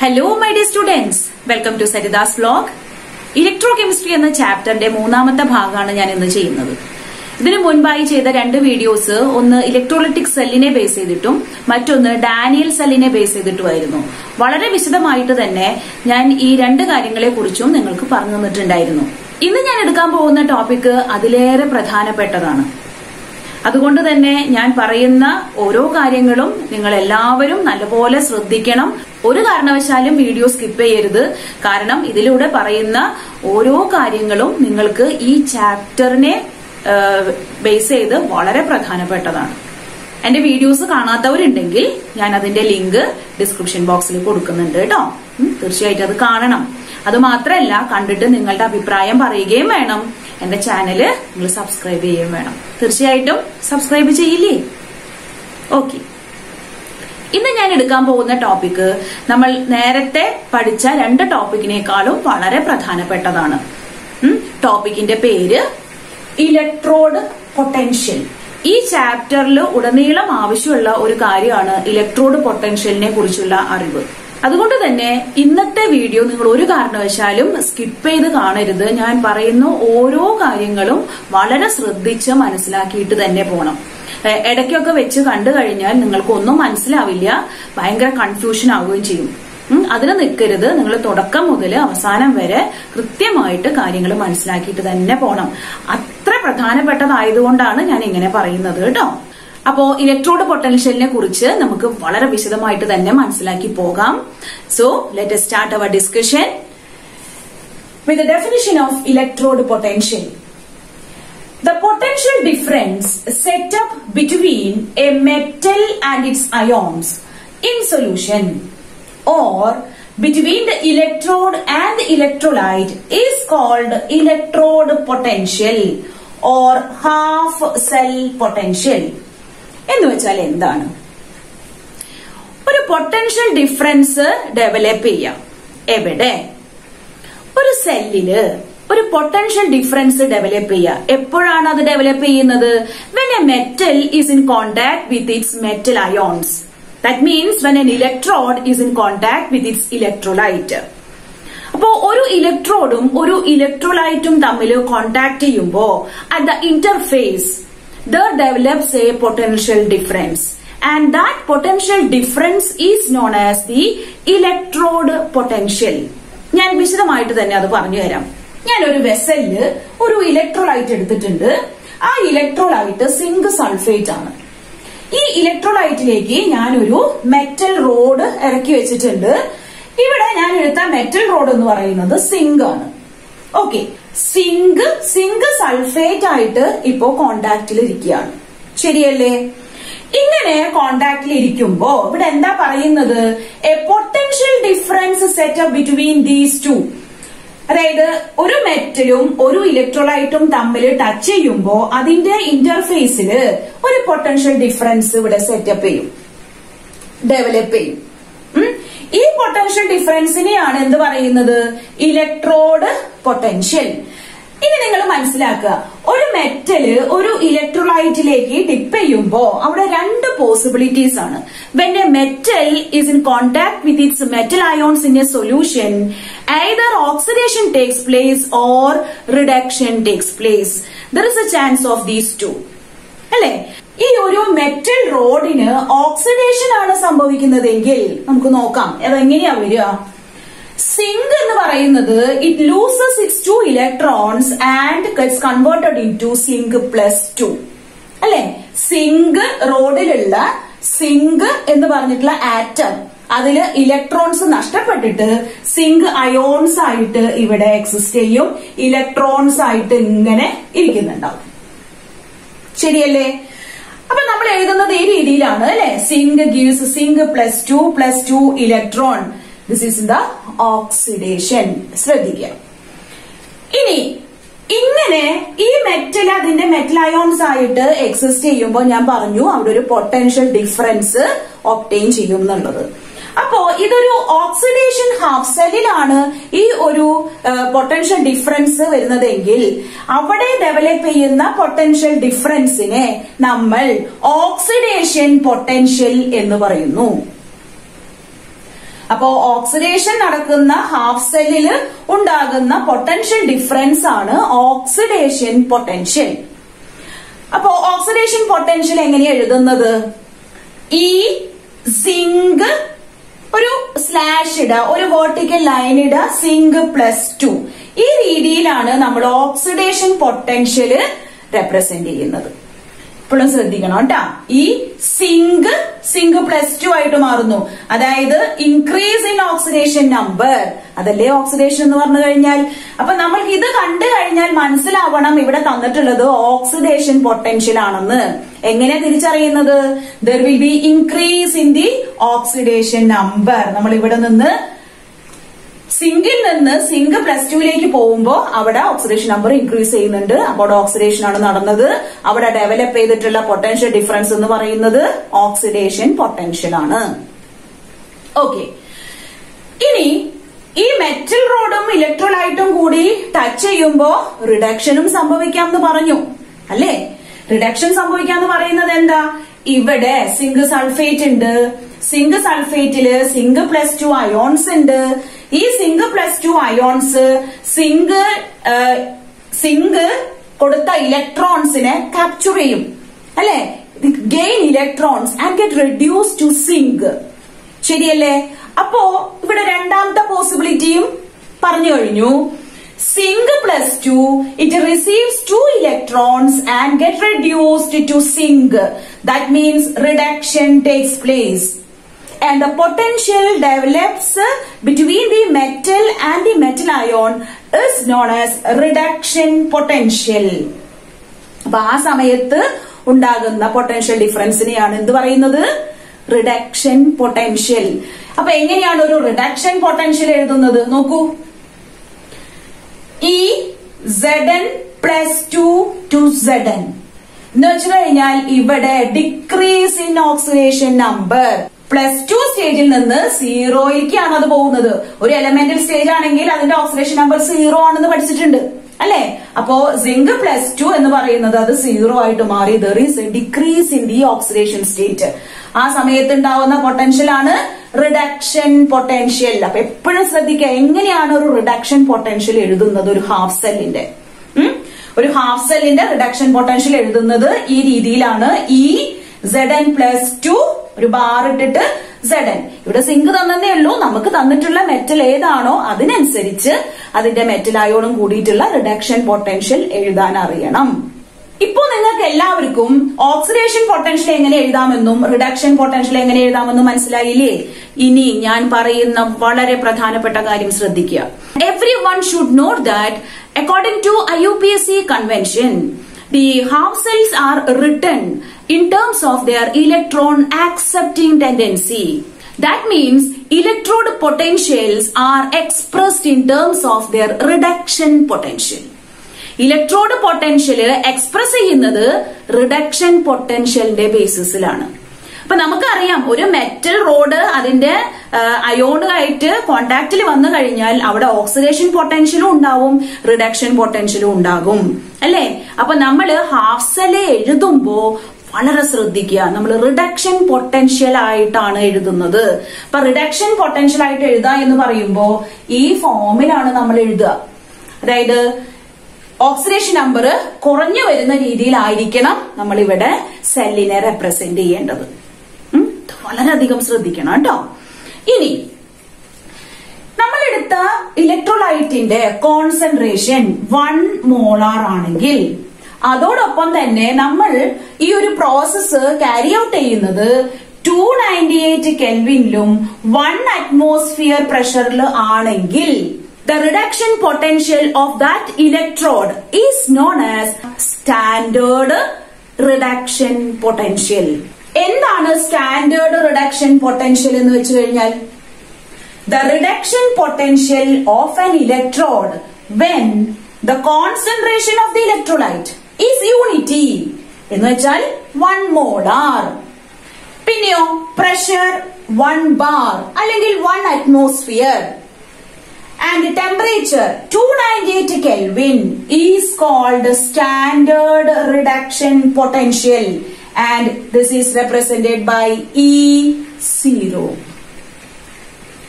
Hello my dear students, welcome to Sarida's vlog. Electrochemistry എന്ന ചാപ്റ്ററിന്റെ മൂന്നാമത്തെ ഭാഗമാണ് ഞാൻ ഇന്ന് ചെയ്യുന്നത്. ഇതിനു മുൻപായി ചെയ്ത രണ്ട് വീഡിയോസ് ഒന്ന് ഇലക്ട്രോലൈറ്റിക് സെല്ലിനെ ബേസ് ചെയ്തിട്ടും മറ്റൊന്ന് ഡാനിയൽ സെല്ലിനെ ബേസ് ചെയ്തിട്ടുമായിരുന്നു. വളരെ വിശദമായിട്ട് തന്നെ ഞാൻ ഈ രണ്ട് കാര്യങ്ങളെ കുറിച്ചും നിങ്ങൾക്ക് പറഞ്ഞു തന്നിട്ടുണ്ടായിരുന്നു. ഇന്ന് ഞാൻ എടുക്കാൻ പോകുന്ന ടോപ്പിക് അതിലേറെ പ്രധാനപ്പെട്ടതാണ്. അതുകൊണ്ട് തന്നെ ഞാൻ പറയുന്ന ഓരോ കാര്യങ്ങളും നിങ്ങൾ എല്ലാവരും നല്ലപോലെ ശ്രദ്ധിക്കണം. ഒരു കാരണവശാലും വീഡിയോ സ്കിപ്പ് ചെയ്യരുത്. കാരണം ഇതിലൂടെ പറയുന്ന ഓരോ കാര്യങ്ങളും നിങ്ങൾക്ക് ഈ ചാപ്റ്ററിനെ ബേസ് ചെയ്ത് വളരെ പ്രധാനപ്പെട്ടതാണ്. എന്റെ വീഡിയോസ് കാണാത്തവരുണ്ടെങ്കിൽ ഞാൻ അതിന്റെ ലിങ്ക് ഡിസ്ക്രിപ്ഷൻ ബോക്സിൽ കൊടുക്കുന്നുണ്ട് കേട്ടോ. തീർച്ചയായിട്ടും അത് കാണണം. അത് മാത്രമല്ല, കണ്ടിട്ട് നിങ്ങളുടെ അഭിപ്രായം പറയുകയും വേണം. എന്റെ ചാനല് നിങ്ങൾ സബ്സ്ക്രൈബ് ചെയ്യുകയും വേണം. തീർച്ചയായിട്ടും സബ്സ്ക്രൈബ് ചെയ്യില്ലേ? ഓക്കെ, ഇന്ന് ഞാൻ എടുക്കാൻ പോകുന്ന ടോപ്പിക് നമ്മൾ നേരത്തെ പഠിച്ച രണ്ട് ടോപ്പിക്കിനേക്കാളും വളരെ പ്രധാനപ്പെട്ടതാണ്. ടോപ്പിക്കിന്റെ പേര് ഇലക്ട്രോഡ് പൊട്ടൻഷ്യൽ. ഈ ചാപ്റ്ററിൽ ഉടനീളം ആവശ്യമുള്ള ഒരു കാര്യമാണ് ഇലക്ട്രോഡ് പൊട്ടൻഷ്യലിനെ കുറിച്ചുള്ള അറിവ്. അതുകൊണ്ട് തന്നെ ഇന്നത്തെ വീഡിയോ നിങ്ങൾ ഒരു കാരണവശാലും സ്കിപ്പ് ചെയ്ത് കാണരുത്. ഞാൻ പറയുന്ന ഓരോ കാര്യങ്ങളും വളരെ ശ്രദ്ധിച്ച് മനസ്സിലാക്കിയിട്ട് തന്നെ പോകണം. ഇടയ്ക്കൊക്കെ വെച്ച് കണ്ടു കഴിഞ്ഞാൽ നിങ്ങൾക്ക് ഒന്നും മനസ്സിലാവില്ല, ഭയങ്കര കൺഫ്യൂഷൻ ആവുകയും ചെയ്യും. അതിന് നിൽക്കരുത്. നിങ്ങൾ തുടക്കം മുതൽ അവസാനം വരെ കൃത്യമായിട്ട് കാര്യങ്ങൾ മനസ്സിലാക്കിയിട്ട് തന്നെ പോകണം. അത്ര പ്രധാനപ്പെട്ടതായതുകൊണ്ടാണ് ഞാൻ ഇങ്ങനെ പറയുന്നത് കേട്ടോ. അപ്പോ ഇലക്ട്രോഡ് പൊട്ടൻഷ്യലിനെ കുറിച്ച് നമുക്ക് വളരെ വിശദമായിട്ട് തന്നെ മനസ്സിലാക്കി പോകാം. So let us start our discussion with the definition of electrode potential. The potential difference set up between a metal and its ions in solution or between the electrode and the electrolyte is called electrode potential or half cell potential. എന്ന് വെച്ചാൽ എന്താണ്? ഒരു potential difference develop ചെയ്യാം. എവിടെ? ഒരു സെല്ലില് ഒരു potential difference develop ചെയ്യുക. എപ്പോഴാണ് അത് ഡെവലപ്പ് ചെയ്യുന്നത്? when a metal is in contact with its metal ions. That means when an electrode is in contact with its electrolyte. അപ്പോ ഒരു ഇലക്ട്രോഡും ഒരു ഇലക്ട്രോലൈറ്റും തമ്മിൽ കോണ്ടാക്ട് ചെയ്യുമ്പോ at the interface there develops a potential difference, and that potential difference is known as the electrode potential. ഞാൻ വിശദമായിട്ട് തന്നെ അത് പറഞ്ഞു തരാം. ഞാനൊരു വെസലില് ഒരു ഇലക്ട്രോലൈറ്റ് എടുത്തിട്ടുണ്ട്. ആ ഇലക്ട്രോലൈറ്റ് സിങ്ക് സൾഫേറ്റ് ആണ്. ഈ ഇലക്ട്രോലൈറ്റിലേക്ക് ഞാനൊരു മെറ്റൽ റോഡ് ഇറക്കി വെച്ചിട്ടുണ്ട്. ഇവിടെ ഞാൻ എടുത്ത മെറ്റൽ റോഡ് എന്ന് പറയുന്നത് സിങ്ക് ആണ്. ഓക്കെ, സിങ്ക് സൾഫേറ്റ് ആയിട്ട് ഇപ്പോ കോണ്ടാക്റ്റിൽ ഇരിക്കുകയാണ്. ശരിയല്ലേ? ഇങ്ങനെ കോണ്ടാക്റ്റിൽ ഇരിക്കുമ്പോ ഇവിടെ എന്താ പറയുന്നത്? A potential difference setup between these two. അതായത് ഒരു മെറ്റലും ഒരു ഇലക്ട്രോലൈറ്റും തമ്മിൽ ടച്ച് ചെയ്യുമ്പോ അതിന്റെ ഇന്റർഫേസിൽ ഒരു പൊട്ടൻഷ്യൽ ഡിഫറൻസ് ഇവിടെ സെറ്റപ്പ് ചെയ്യും, ഡെവലപ്പ് ചെയ്യും. ഈ പൊട്ടൻഷ്യൽ ഡിഫറൻസിനെയാണ് എന്ത് പറയുന്നത്? Electrode potential. ഇനി നിങ്ങൾ മനസ്സിലാക്കുക, ഒരു മെറ്റല് ഒരു ഇലക്ട്രോലൈറ്റിലേക്ക് ഡിപ്പ് ചെയ്യുമ്പോ അവിടെ രണ്ട് പോസിബിലിറ്റീസ് ആണ്. when a metal is in contact with its metal ions in a solution, either oxidation takes place or reduction takes place. There is a chance of these two. അല്ലെ? ഈ ഒരു metal റോഡിന് oxidation ആണ് സംഭവിക്കുന്നതെങ്കിൽ നമുക്ക് നോക്കാം അതെങ്ങനെയാ വരിക. സിങ്ക് എന്ന് പറയുന്നത് it loses its 2 electrons and gets converted into zinc plus 2. അല്ലെ? സിങ്ക് റോഡിലുള്ള സിങ്ക് എന്ന് പറഞ്ഞിട്ടുള്ള ആറ്റം, അതില് ഇലക്ട്രോൺസ് നഷ്ടപ്പെട്ടിട്ട് സിങ്ക് അയോൺസ് ആയിട്ട് ഇവിടെ എക്സിസ്റ്റ് ചെയ്യും. ഇലക്ട്രോൺസ് ആയിട്ട് ഇങ്ങനെ ഇരിക്കുന്നുണ്ടാവും. ശരിയല്ലേ? അപ്പൊ നമ്മൾ എഴുതുന്നത് ഈ രീതിയിലാണ് അല്ലെ? Zinc gives zinc plus 2 electron. This is the oxidation. ശ്രദ്ധിക്കുക. ഇനി ഇങ്ങനെ ഈ മെറ്റൽ അതിന്റെ മെറ്റൽ അയോൺസ് ആയിട്ട് എക്സിസ്റ്റ് ചെയ്യുമ്പോൾ ഞാൻ പറഞ്ഞു അവിടെ ഒരു പൊട്ടൻഷ്യൽ ഡിഫറൻസ് ഒബ്റ്റെയിൻ ചെയ്യും എന്നുള്ളത്. അപ്പോ ഇതൊരു ഓക്സിഡേഷൻ ഹാഫ് സെല്ലിലാണ് ഈ ഒരു പൊട്ടൻഷ്യൽ ഡിഫറൻസ് വരുന്നതെങ്കിൽ അവിടെ ഡെവലപ്പ് ചെയ്യുന്ന പൊട്ടൻഷ്യൽ ഡിഫറൻസിനെ നമ്മൾ ഓക്സിഡേഷൻ പൊട്ടൻഷ്യൽ എന്ന് പറയുന്നു. അപ്പോ ഓക്സിഡേഷൻ നടക്കുന്ന ഹാഫ് സെല്ലില് ഉണ്ടാകുന്ന പൊട്ടൻഷ്യൽ ഡിഫറൻസ് ആണ് ഓക്സിഡേഷൻ പൊട്ടൻഷ്യൽ. അപ്പോ ഓക്സിഡേഷൻ പൊട്ടൻഷ്യൽ എങ്ങനെയാ എഴുതുന്നത്? ഈ സിങ്ക് ഒരു സ്ലാഷ് ഇടുക, ഒരു വെർട്ടിക്കൽ ലൈൻ ഇടുക, സിങ്ക് +2. ഈ രീതിയിലാണ് നമ്മൾ ഓക്സിഡേഷൻ പൊട്ടൻഷ്യൽ റെപ്രസെന്റ് ചെയ്യുന്നത്. ഇപ്പോഴും ശ്രദ്ധിക്കണം കേട്ടാ. ഈ സിങ്ക് +2 ആയിട്ട് മാറുന്നു. അതായത് ഇൻക്രീസ് ഇൻ ഓക്സിഡേഷൻ നമ്പർ, അതല്ലേ ഓക്സിഡേഷൻ എന്ന് പറഞ്ഞു കഴിഞ്ഞാൽ. അപ്പൊ നമ്മൾക്ക് ഇത് കണ്ടു കഴിഞ്ഞാൽ മനസ്സിലാവണം ഇവിടെ തന്നിട്ടുള്ളത് ഓക്സിഡേഷൻ പൊട്ടൻഷ്യൽ ആണെന്ന്. എങ്ങനെ തിരിച്ചറിയുന്നത്? There will be increase in the oxidation number. നമ്മൾ ഇവിടെ നിന്ന് സിങ്കിൽ നിന്ന് സിങ്ക് +2ലേക്ക് പോകുമ്പോ അവിടെ ഓക്സിഡേഷൻ നമ്പർ ഇൻക്രീസ് ചെയ്യുന്നുണ്ട്. അപ്പോൾ ഓക്സിഡേഷൻ ആണ് നടന്നത്. അവിടെ ഡെവലപ്പ് ചെയ്തിട്ടുള്ള പൊട്ടൻഷ്യൽ ഡിഫറൻസ് എന്ന് പറയുന്നത് ഓക്സിഡേഷൻ പൊട്ടൻഷ്യൽ ആണ്. ഓക്കെ, ഇനി ഈ മെറ്റൽ റോഡും ഇലക്ട്രോലൈറ്റും കൂടി ടച്ച് ചെയ്യുമ്പോ റിഡക്ഷനും സംഭവിക്കാം എന്ന് പറഞ്ഞു അല്ലേ? റിഡക്ഷൻ സംഭവിക്കാന്ന് പറയുന്നത് എന്താ? ഇവിടെ സിങ്ക് സൾഫേറ്റ് ഉണ്ട്. സിങ്ക് സൾഫേറ്റില് സിങ്ക് +2 അയോൺസ് ഉണ്ട്. ഈ സിങ്ക് +2 അയോൺസ് സിങ്ക് കൊടുത്ത ഇലക്ട്രോൺസിനെ ക്യാപ്ചർ ചെയ്യും അല്ലെ? Gain electrons and get reduce to zinc. ശരിയല്ലേ? അപ്പോ ഇവിടെ രണ്ടാമത്തെ പോസിബിലിറ്റിയും പറഞ്ഞു കഴിഞ്ഞു. Zinc +2, it receives 2 electrons and get reduced to zinc. That means reduction takes place. And the potential develops between the metal and the metal ion is known as reduction potential. അപ്പൊ ആ സമയത്ത് ഉണ്ടാകുന്ന പൊട്ടൻഷ്യൽ ഡിഫറൻസിനെയാണ് എന്ത് പറയുന്നത്? Reduction potential. അപ്പൊ എങ്ങനെയാണ് ഒരു reduction potential എഴുതുന്നത്? നോക്കൂ. ഈ Zn +2 to Zn എന്ന് വെച്ച് കഴിഞ്ഞാൽ ഇവിടെ ഡിക്രീസ് ഇൻ ഓക്സിഡേഷൻ നമ്പർ. +2 സ്റ്റേജിൽ നിന്ന് 0യിലേക്കാണ് അത് പോകുന്നത്. ഒരു എലമെന്റൽ സ്റ്റേജ് ആണെങ്കിൽ അതിന്റെ ഓക്സിഡേഷൻ നമ്പർ 0 ആണെന്ന് പഠിച്ചിട്ടുണ്ട് അല്ലെ? അപ്പോ സിങ്ക് +2 എന്ന് പറയുന്നത് അത് 0 ആയിട്ട് മാറി. There is A decrease in the oxidation state. ആ സമയത്ത് ഉണ്ടാവുന്ന പൊട്ടൻഷ്യൽ ആണ് റിഡക്ഷൻ പൊട്ടൻഷ്യൽ. അപ്പൊ എപ്പോഴും ശ്രദ്ധിക്കുക, എങ്ങനെയാണ് ഒരു റിഡക്ഷൻ പൊട്ടൻഷ്യൽ എഴുതുന്നത്? ഒരു ഹാഫ് സെല്ലിന്റെ റിഡക്ഷൻ പൊട്ടൻഷ്യൽ എഴുതുന്നത് ഈ രീതിയിലാണ്. ഈ Zn +2 ഒരു ബാർ ഇട്ടിട്ട് Zn. ഇവിടെ സിങ്ക് തന്നതേ ഉള്ളൂ. നമുക്ക് തന്നിട്ടുള്ള മെറ്റൽ ഏതാണോ അതിനനുസരിച്ച് അതിന്റെ മെറ്റൽ അയോണും കൂടിയിട്ടുള്ള റിഡക്ഷൻ പൊട്ടൻഷ്യൽ എഴുതാൻ അറിയണം. ഇപ്പോ നിങ്ങൾക്ക് എല്ലാവർക്കും ഓക്സിഡേഷൻ പൊട്ടൻഷ്യൽ എങ്ങനെ എഴുതാമെന്നും റിഡക്ഷൻ പൊട്ടൻഷ്യൽ എങ്ങനെ എഴുതാമെന്നും മനസ്സിലായില്ലേ? ഇനി ഞാൻ പറയുന്ന വളരെ പ്രധാനപ്പെട്ട കാര്യം ശ്രദ്ധിക്കുക. Everyone should know that according to IUPAC convention, the half cells are written in terms of their electron accepting tendency. That means electrode potentials are expressed in terms of their reduction potential. Electrode potential express ചെയ്യുന്നത് reduction പൊട്ടൻഷ്യലിന്റെ ബേസിസിലാണ്. അപ്പൊ നമുക്കറിയാം, ഒരു metal road അതിന്റെ അയോണുമായിട്ട് കോണ്ടാക്റ്റിൽ വന്നു കഴിഞ്ഞാൽ അവിടെ oxidation പൊട്ടൻഷ്യലും ഉണ്ടാവും, reduction പൊട്ടൻഷ്യലും ഉണ്ടാകും അല്ലെ? അപ്പൊ നമ്മള് ഹാഫ് സെല്ല് എഴുതുമ്പോ വളരെ ശ്രദ്ധിക്കുക. നമ്മൾ റിഡക്ഷൻ പൊട്ടൻഷ്യൽ ആയിട്ടാണ് എഴുതുന്നത്. അപ്പൊ റിഡക്ഷൻ പൊട്ടൻഷ്യൽ ആയിട്ട് എഴുതുക എന്ന് പറയുമ്പോ ഈ ഫോമിലാണ് നമ്മൾ എഴുതുക. അതായത് ഓക്സിഡേഷൻ നമ്പർ കുറഞ്ഞു വരുന്ന രീതിയിലായിരിക്കണം നമ്മൾ ഇവിടെ സെല്ലിനെ റെപ്രസെന്റ് ചെയ്യേണ്ടത്. വളരെയധികം ശ്രദ്ധിക്കണം കേട്ടോ. ഇനി നമ്മളെടുത്ത ഇലക്ട്രോലൈറ്റിന്റെ കോൺസെൻട്രേഷൻ 1 മോളാർ ആണെങ്കിൽ അതോടൊപ്പം തന്നെ നമ്മൾ ഈ ഒരു പ്രോസസ്സ് ക്യാരി ഔട്ട് ചെയ്യുന്നത് 298 കെൽവിനിലും 1 അറ്റ്മോസ്ഫിയർ പ്രഷറിൽ ആണെങ്കിൽ the reduction potential of that electrode is known as standard reduction potential. എന്താണ് സ്റ്റാൻഡേർഡ് റിഡക്ഷൻ പൊട്ടൻഷ്യൽ എന്ന് വെച്ച് കഴിഞ്ഞാൽ? The reduction potential of an electrode when the concentration of the electrolyte is unity എന്ന് വെച്ചാൽ 1 molar. പിന്നെയോ pressure 1 bar അല്ലെങ്കിൽ 1 atmosphere and temperature 298 Kelvin is called standard reduction potential and this is represented by E0.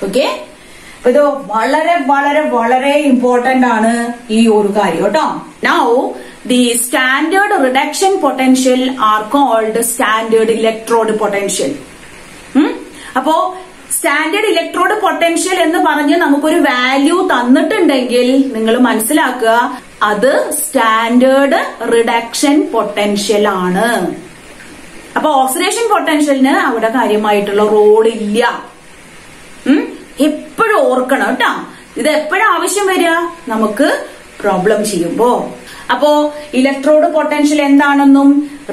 Okay? ഇത് വളരെ വളരെ വളരെ important ആണ് ഈ ഒരു കാര്യം കേട്ടോ. Now the standard reduction potential are called standard electrode potential. അപ്പോ സ്റ്റാൻഡേർഡ് ഇലക്ട്രോഡ് പൊട്ടൻഷ്യൽ എന്ന് പറഞ്ഞ് നമുക്കൊരു വാല്യൂ തന്നിട്ടുണ്ടെങ്കിൽ നിങ്ങൾ മനസ്സിലാക്കുക അത് സ്റ്റാൻഡേർഡ് റിഡക്ഷൻ പൊട്ടൻഷ്യൽ ആണ്. അപ്പൊ ഓക്സിഡേഷൻ പൊട്ടൻഷ്യലിന് അവിടെ കാര്യമായിട്ടുള്ള റോൾ ഇല്ല. എപ്പോഴും ഓർക്കണം കേട്ടോ. ഇത് എപ്പോഴും ആവശ്യം വരിക നമുക്ക് പ്രോബ്ലം ചെയ്യുമ്പോ. അപ്പോ ഇലക്ട്രോഡ് പൊട്ടൻഷ്യൽ എന്താണെന്നും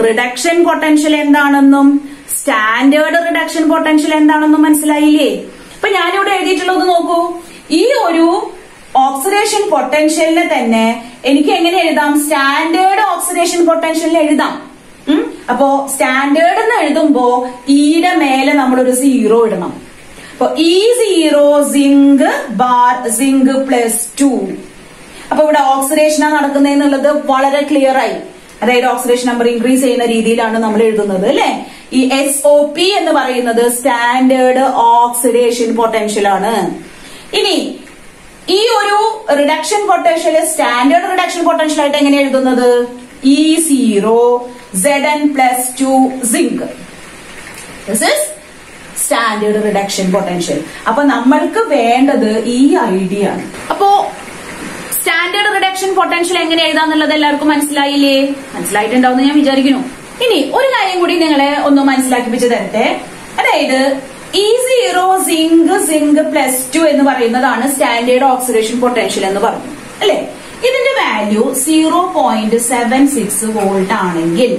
റിഡക്ഷൻ പൊട്ടൻഷ്യൽ എന്താണെന്നും സ്റ്റാൻഡേർഡ് റിഡക്ഷൻ പൊട്ടൻഷ്യൽ എന്താണെന്നും മനസ്സിലായില്ലേ? ഇപ്പൊ ഞാനിവിടെ എഴുതിയിട്ടുള്ളത് നോക്കൂ. ഈ ഒരു ഓക്സിഡേഷൻ പൊട്ടൻഷ്യലിനെ തന്നെ എനിക്ക് എങ്ങനെ എഴുതാം? സ്റ്റാൻഡേർഡ് ഓക്സിഡേഷൻ പൊട്ടൻഷ്യലിൽ എഴുതാം. അപ്പോ സ്റ്റാൻഡേർഡ് എന്ന് എഴുതുമ്പോ ഈയുടെ മേലെ നമ്മളൊരു 0 ഇടണം. അപ്പൊ E0 സിങ്ക് ബാർ സിങ്ക് +2. അപ്പൊ ഇവിടെ ഓക്സിഡേഷനാണ് നടക്കുന്നതെന്നുള്ളത് വളരെ ക്ലിയർ ആയി. അതായത് ഓക്സിഡേഷൻ നമ്പർ ഇൻക്രീസ് ചെയ്യുന്ന രീതിയിലാണ് നമ്മൾ എഴുതുന്നത് അല്ലെ. ഈ SOP എന്ന് പറയുന്നത് സ്റ്റാൻഡേർഡ് ഓക്സിഡേഷൻ പൊട്ടൻഷ്യൽ ആണ്. ഇനി ഈ ഒരു reduction potential standard reduction potential ആയിട്ട് എങ്ങനെ എഴുതുന്നത്? E0 Zn+2 zinc. This is standard reduction potential. അപ്പൊ നമ്മൾക്ക് വേണ്ടത് ഈ ഐഡിയ ആണ്. അപ്പോ സ്റ്റാൻഡേർഡ് റിഡക്ഷൻ പൊട്ടൻഷ്യൽ എങ്ങനെ എഴുതാന്നുള്ളത് എല്ലാവർക്കും മനസ്സിലായില്ലേ? മനസ്സിലായിട്ടുണ്ടാവും ഞാൻ വിചാരിക്കുന്നു. ഇനി ഒരു കാര്യം കൂടി നിങ്ങളെ ഒന്ന് മനസ്സിലാക്കിപ്പിച്ചു തരട്ടെ. അതായത് E0 സിങ്ക് +2 എന്ന് പറയുന്നതാണ് സ്റ്റാൻഡേർഡ് ഓക്സിഡേഷൻ പൊട്ടൻഷ്യൽ എന്ന് പറഞ്ഞു അല്ലെ. ഇതിന്റെ വാല്യൂ 0.76 വോൾട്ട് ആണെങ്കിൽ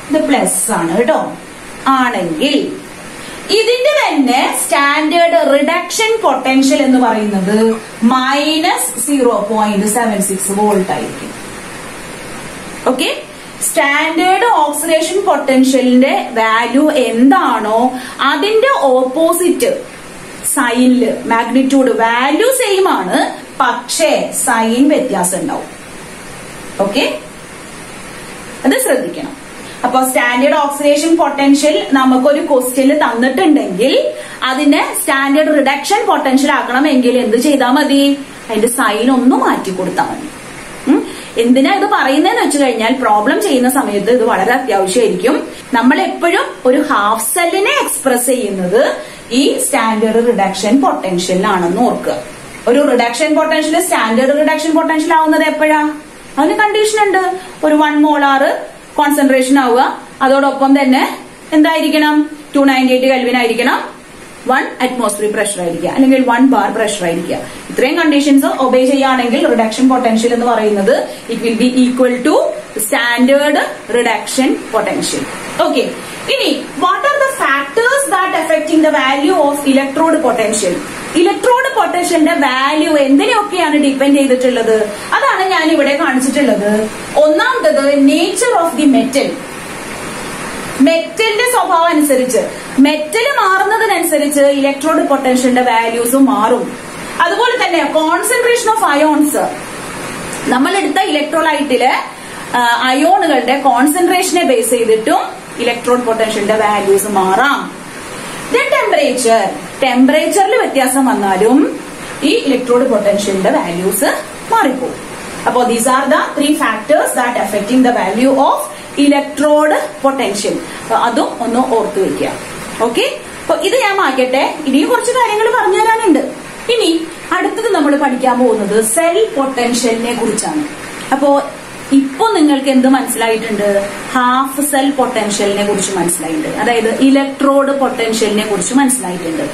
ഇത് പ്ലസ് ആണ് കേട്ടോ. ആണെങ്കിൽ ഇതിന്റെ തന്നെ സ്റ്റാൻഡേർഡ് റിഡക്ഷൻ പൊട്ടൻഷ്യൽ എന്ന് പറയുന്നത് -0.76 വോൾട്ട് ആയിരിക്കും. ഓക്കെ. സ്റ്റാൻഡേർഡ് ഓക്സിഡേഷൻ പൊട്ടൻഷ്യലിന്റെ വാല്യൂ എന്താണോ അതിന്റെ ഓപ്പോസിറ്റ് സൈനില് മാഗ്നിറ്റ്യൂഡ് വാല്യൂ സെയിം ആണ്, പക്ഷേ സൈൻ വ്യത്യാസം ഉണ്ടാവും. ഓക്കെ, അത് ശ്രദ്ധിക്കണം. അപ്പൊ സ്റ്റാൻഡേർഡ് ഓക്സിഡേഷൻ പൊട്ടൻഷ്യൽ നമുക്കൊരു ക്വസ്റ്റ്യനിൽ തന്നിട്ടുണ്ടെങ്കിൽ അതിനെ സ്റ്റാൻഡേർഡ് റിഡക്ഷൻ പൊട്ടൻഷ്യൽ ആക്കണമെങ്കിൽ എന്ത് ചെയ്താൽ മതി? അതിന്റെ സൈൻ ഒന്ന് മാറ്റി കൊടുത്താൽ മതി. എന്തിനാ ഇത് പറയുന്നതെന്ന് വെച്ച് കഴിഞ്ഞാൽ പ്രോബ്ലം ചെയ്യുന്ന സമയത്ത് ഇത് വളരെ അത്യാവശ്യമായിരിക്കും. നമ്മൾ എപ്പോഴും ഒരു ഹാഫ് സെല്ലിനെ എക്സ്പ്രസ് ചെയ്യുന്നത് ഈ സ്റ്റാൻഡേർഡ് റിഡക്ഷൻ പൊട്ടൻഷ്യലിനാണെന്ന് ഓർക്കുക. ഒരു reduction potential standard reduction potential ആവുന്നത് എപ്പോഴാ? അതിന് കണ്ടീഷൻ ഉണ്ട്. ഒരു 1 മോളാർ കോൺസെൻട്രേഷൻ ആവുക, അതോടൊപ്പം തന്നെ എന്തായിരിക്കണം? 298 കെൽവിൻ ആയിരിക്കണം, 1 അറ്റ്മോസ്ഫിയർ പ്രഷർ ആയിരിക്കുക, അല്ലെങ്കിൽ 1 ബാർ പ്രഷർ ആയിരിക്കുക. ഇത്രയും കണ്ടീഷൻസ് ഒബേ ചെയ്യുകയാണെങ്കിൽ റിഡക്ഷൻ പൊട്ടൻഷ്യൽ എന്ന് പറയുന്നത് it will be equal to standard reduction potential. Okay, ഇനി what are the factors that affecting the value of electrode potential? Electrode പൊട്ടൻഷ്യലിന്റെ വാല്യൂ എന്തിനൊക്കെയാണ് ഡിപ്പെൻഡ് ചെയ്തിട്ടുള്ളത്? അതാണ് ഞാൻ ഇവിടെ കാണിച്ചിട്ടുള്ളത്. ഒന്നാമത്തത് നേച്ചർ ഓഫ് ദി മെറ്റൽ. മെറ്റലിന്റെ സ്വഭാവം അനുസരിച്ച്, മെറ്റൽ മാറുന്നതിനനുസരിച്ച് ഇലക്ട്രോഡ് പൊട്ടൻഷ്യലിന്റെ വാല്യൂസും മാറും. അതുപോലെ തന്നെ കോൺസെൻട്രേഷൻ ഓഫ് അയോൺസ്. നമ്മളെടുത്ത ഇലക്ട്രോലൈറ്റിലെ അയോണുകളുടെ കോൺസെൻട്രേഷനെ ബേസ് ചെയ്തിട്ടും ഇലക്ട്രോഡ് പൊട്ടൻഷ്യലിന്റെ വാല്യൂസ് മാറാം. ടെമ്പറേച്ചർ. ടെമ്പറേച്ചറിൽ വ്യത്യാസം വന്നാലും ഈ ഇലക്ട്രോഡ് പൊട്ടൻഷ്യലിന്റെ വാല്യൂസ് മാറിപ്പോകും. അപ്പോ these are the 3 factors that affecting the value of electrode potential. അതും ഒന്ന് ഓർത്തു വെക്കുക. ഓക്കെ, അപ്പൊ ഇത് ഞാൻ മാറ്റട്ടെ. ഇനിയും കുറച്ച് കാര്യങ്ങൾ പറഞ്ഞു തരാനുണ്ട്. ഇനി അടുത്തത് നമ്മൾ പഠിക്കാൻ പോകുന്നത് സെൽ പൊട്ടൻഷ്യലിനെ കുറിച്ചാണ്. അപ്പോ ഇപ്പൊ നിങ്ങൾക്ക് എന്ത് മനസ്സിലായിട്ടുണ്ട്? ഹാഫ് സെൽ പൊട്ടൻഷ്യലിനെ കുറിച്ച് മനസ്സിലായിട്ടുണ്ട്. അതായത് ഇലക്ട്രോഡ് പൊട്ടൻഷ്യലിനെ കുറിച്ച് മനസ്സിലായിട്ടുണ്ട്.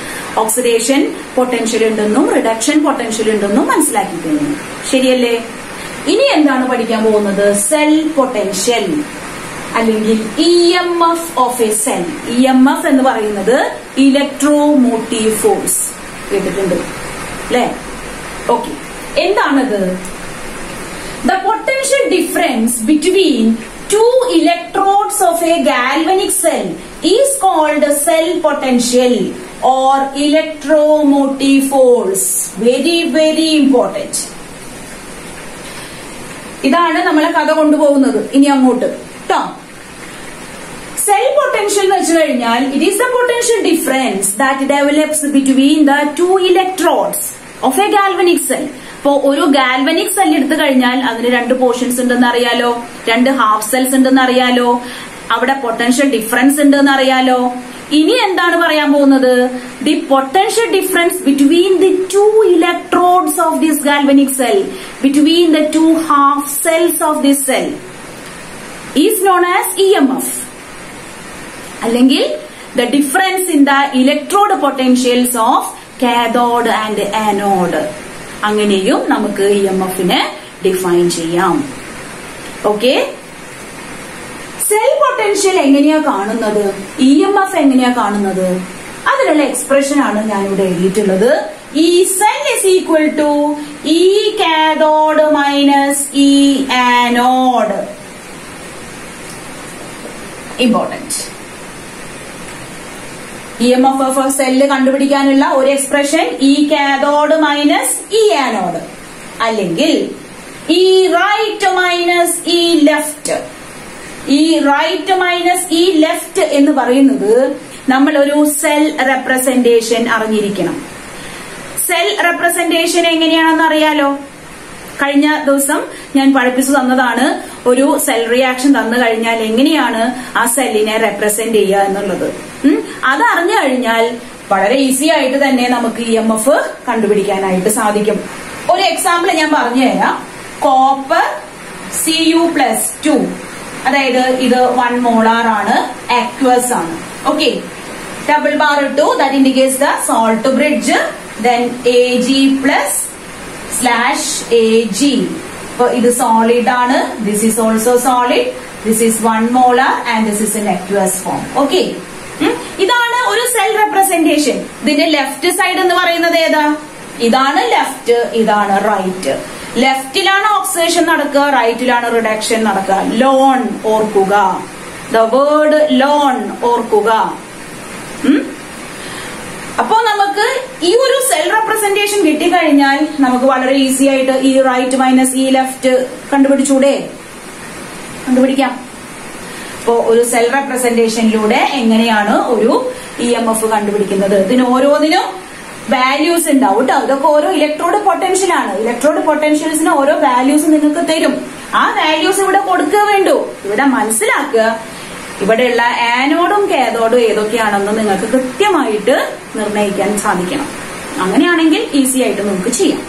ഓക്സിഡേഷൻ പൊട്ടൻഷ്യൽ ഉണ്ടെന്നും റിഡക്ഷൻ പൊട്ടൻഷ്യൽ ഉണ്ടെന്നും മനസ്സിലാക്കിയിട്ടുണ്ട്. ശരിയല്ലേ? ഇനി എന്താണ് പഠിക്കാൻ പോകുന്നത്? സെൽ പൊട്ടൻഷ്യൽ അല്ലെങ്കിൽ EMF of A cell. EMF എന്ന് പറയുന്നത് ഇലക്ട്രോമോട്ടീവ് ഫോഴ്സ്. കേട്ടിട്ടുണ്ട് അല്ലെ? ഓക്കെ, എന്താണത്? The potential difference between two electrodes of a galvanic cell is called cell potential or electromotive force. Very, very important. ഇതാണ് നമ്മളെ കഥ കൊണ്ടുപോകുന്നത് ഇനി അങ്ങോട്ട് ട്ടോ. സെൽ പൊട്ടൻഷ്യൽ എന്ന് വെച്ച് കഴിഞ്ഞാൽ it is the potential difference that develops between the to electrodes of A galvanic cell. ഇപ്പോ ഒരു ഗാൽവനിക് സെൽ എടുത്തു കഴിഞ്ഞാൽ അതിന് രണ്ട് പോർഷൻസ് ഉണ്ടെന്ന് അറിയാലോ, രണ്ട് ഹാഫ് സെൽസ് ഉണ്ടെന്ന് അറിയാലോ, അവിടെ പൊട്ടൻഷ്യൽ ഡിഫറൻസ് ഉണ്ടെന്ന് അറിയാലോ. ഇനി എന്താണ് പറയാൻ പോകുന്നത്? The potential difference between the two electrodes of this galvanic cell, between the two half cells of this cell is known as EMF. അല്ലെങ്കിൽ the difference in the electrode potentials of cathode and anode. അങ്ങനെയും നമുക്ക് EMFനെ define ചെയ്യാം. Okay, cell potential എങ്ങനെയാ കാണുന്നത്, EMF എങ്ങനെയാ കാണുന്നത്, അതിനുള്ള എക്സ്പ്രഷൻ ആണ് ഞാനിവിടെ എഴുതിയിട്ടുള്ളത്. ഈ cell is equal to E cathode minus E anode. Important. EMF of cell കണ്ടുപിടിക്കാനുള്ള ഒരു expression E cathode minus E anode, അല്ലെങ്കിൽ E right minus E left. ഈ റൈറ്റ് മൈനസ് E ലെഫ്റ്റ് എന്ന് പറയുന്നത് നമ്മൾ ഒരു സെൽ റെപ്രസെന്റേഷൻ അറിഞ്ഞിരിക്കണം. സെൽ റെപ്രസെന്റേഷൻ എങ്ങനെയാണെന്ന് അറിയാലോ. കഴിഞ്ഞ ദിവസം ഞാൻ പഠിപ്പിച്ചു തന്നതാണ്. ഒരു സെൽ റിയാക്ഷൻ തന്നു കഴിഞ്ഞാൽ എങ്ങനെയാണ് ആ സെല്ലിനെ റെപ്രസെന്റ് ചെയ്യുക എന്നുള്ളത്. അത് അറിഞ്ഞു കഴിഞ്ഞാൽ വളരെ ഈസി ആയിട്ട് തന്നെ നമുക്ക് EMF കണ്ടുപിടിക്കാനായിട്ട് സാധിക്കും. ഒരു എക്സാമ്പിൾ ഞാൻ പറഞ്ഞു തരാം. കോപ്പർ Cu+2, അതായത് ഇത് 1 മോളാർ ആണ്, ആക്വസ് ആണ്. ഓക്കെ, ഡബിൾ ബാർ ഇട്ടു, that indicates the salt bridge. Then Ag+/Ag. അപ്പൊ ഇത് സോളിഡ് ആണ്, this is also solid, this is 1 molar and this is in aqueous form. Okay, ഇതാണ് ഒരു സെൽ റെപ്രസെന്റേഷൻ. ഇതിന്റെ ലെഫ്റ്റ് സൈഡ് എന്ന് പറയുന്നത് ഏതാ? ഇതാണ് ലെഫ്റ്റ്, ഇതാണ് റൈറ്റ്. ലെഫ്റ്റിലാണ് ഓക്സിഡേഷൻ നടക്കുക, റൈറ്റിലാണ് റിഡക്ഷൻ നടക്കുക. ലോൺ ഓർക്കുക, ദ വേർഡ് ലോൺ ഓർക്കുക. അപ്പോ നമുക്ക് ഈ ഒരു സെൽ റെപ്രസെന്റേഷൻ കിട്ടിക്കഴിഞ്ഞാൽ നമുക്ക് വളരെ ഈസി ആയിട്ട് E right minus E left കണ്ടുപിടിച്ചൂടെ? കണ്ടുപിടിക്കാം. അപ്പോ ഒരു സെൽ റെപ്രസെന്റേഷനിലൂടെ എങ്ങനെയാണ് ഒരു EMF കണ്ടുപിടിക്കുന്നത്? ഇതിന് ഓരോന്നിനും വാല്യൂസ് ഉണ്ടാവും കേട്ടോ. ഇതൊക്കെ ഓരോ ഇലക്ട്രോഡ് പൊട്ടൻഷ്യൽ ആണ്. ഇലക്ട്രോഡ് പൊട്ടൻഷ്യൽസിന് ഓരോ വാല്യൂസ് നിങ്ങൾക്ക് തരും. ആ വാല്യൂസ് ഇവിടെ കൊടുക്കുക വേണ്ടു. ഇവിടെ മനസ്സിലാക്കുക, ഇവിടെയുള്ള ആനോഡും കാഥോഡും ഏതൊക്കെയാണെന്ന് നിങ്ങൾക്ക് കൃത്യമായിട്ട് നിർണ്ണയിക്കാൻ സാധിക്കണം. അങ്ങനെയാണെങ്കിൽ ഈസി ആയിട്ട് നമുക്ക് ചെയ്യാം.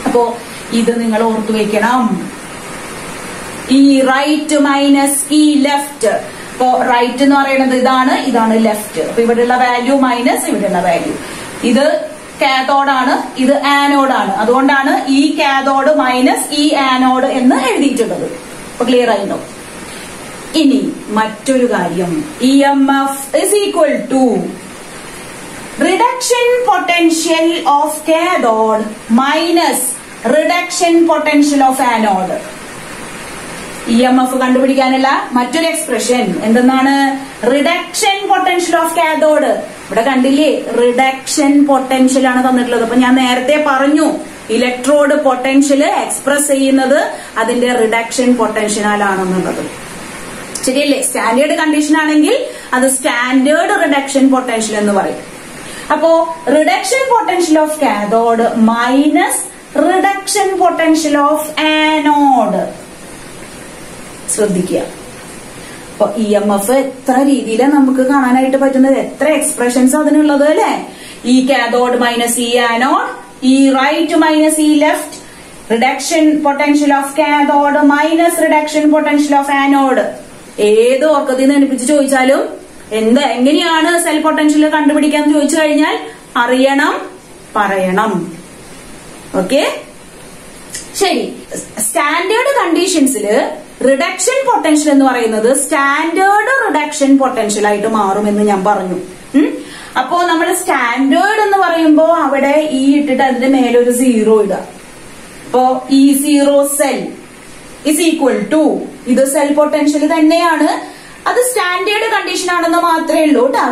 അപ്പോ ഇത് നിങ്ങൾ ഓർത്തു വെക്കണം. E right minus E left. അപ്പോ റൈറ്റ് എന്ന് പറയുന്നത് ഇതാണ്, ഇതാണ് ലെഫ്റ്റ്. അപ്പൊ ഇവിടെയുള്ള വാല്യൂ മൈനസ് ഇവിടെയുള്ള വാല്യൂ. ഇത് കാഥോഡാണ്, ഇത് ആനോഡാണ്. അതുകൊണ്ടാണ് E cathode minus E anode എന്ന് എഴുതിയിട്ടുള്ളത്. അപ്പൊ ക്ലിയർ ആയിട്ടോ? ഇനി മറ്റൊരു കാര്യം, EMF is equal to reduction potential of cathode minus reduction potential of anode. EMF കണ്ടുപിടിക്കാനുള്ള മറ്റൊരു എക്സ്പ്രഷൻ എന്തെന്നാണ്? Reduction potential of cathode. ഇവിടെ കണ്ടില്ലേ, റിഡക്ഷൻ പൊട്ടൻഷ്യൽ ആണ് തന്നിട്ടുള്ളത്. അപ്പൊ ഞാൻ നേരത്തെ പറഞ്ഞു, ഇലക്ട്രോഡ് പൊട്ടൻഷ്യൽ എക്സ്പ്രസ് ചെയ്യുന്നത് അതിന്റെ റിഡക്ഷൻ പൊട്ടൻഷ്യലാണെന്നുള്ളത്. ശരിയല്ലേ? സ്റ്റാൻഡേർഡ് കണ്ടീഷൻ ആണെങ്കിൽ അത് സ്റ്റാൻഡേർഡ് റിഡക്ഷൻ പൊട്ടൻഷ്യൽ എന്ന് പറയും. അപ്പോ reduction potential of cathode minus reduction potential of anode. ശ്രദ്ധിക്കുക. അപ്പൊ EMF എത്ര രീതിയിലാണ് നമുക്ക് കാണാനായിട്ട് പറ്റുന്നത്, എത്ര എക്സ്പ്രഷൻസ് അതിനുള്ളത് അല്ലെ? E cathode minus E anode, E right minus E left, reduction potential of cathode minus reduction potential of anode. ഏത് ഓർക്കത്തിൽ നിന്ന് എടുപ്പിച്ച് ചോദിച്ചാലും എങ്ങനെയാണ് സെൽ പൊട്ടൻഷ്യൽ കണ്ടുപിടിക്കാന്ന് ചോദിച്ചു കഴിഞ്ഞാൽ അറിയണം, പറയണം. ഓക്കെ, ശരി. സ്റ്റാൻഡേർഡ് കണ്ടീഷൻസില് റിഡക്ഷൻ പൊട്ടൻഷ്യൽ എന്ന് പറയുന്നത് സ്റ്റാൻഡേർഡ് റിഡക്ഷൻ പൊട്ടൻഷ്യൽ ആയിട്ട് മാറുമെന്ന് ഞാൻ പറഞ്ഞു. അപ്പോ നമ്മൾ സ്റ്റാൻഡേർഡ് എന്ന് പറയുമ്പോ അവിടെ E ഇട്ടിട്ട് അതിന്റെ മേലൊരു 0 ഇടുക. അപ്പോ E0 cell is equal to, ഇത് സെൽ പൊട്ടൻഷ്യൽ തന്നെയാണ്. അത് സ്റ്റാൻഡേർഡ് കണ്ടീഷൻ ആണെന്ന് മാത്രമേ ഉള്ളൂ കേട്ടോ.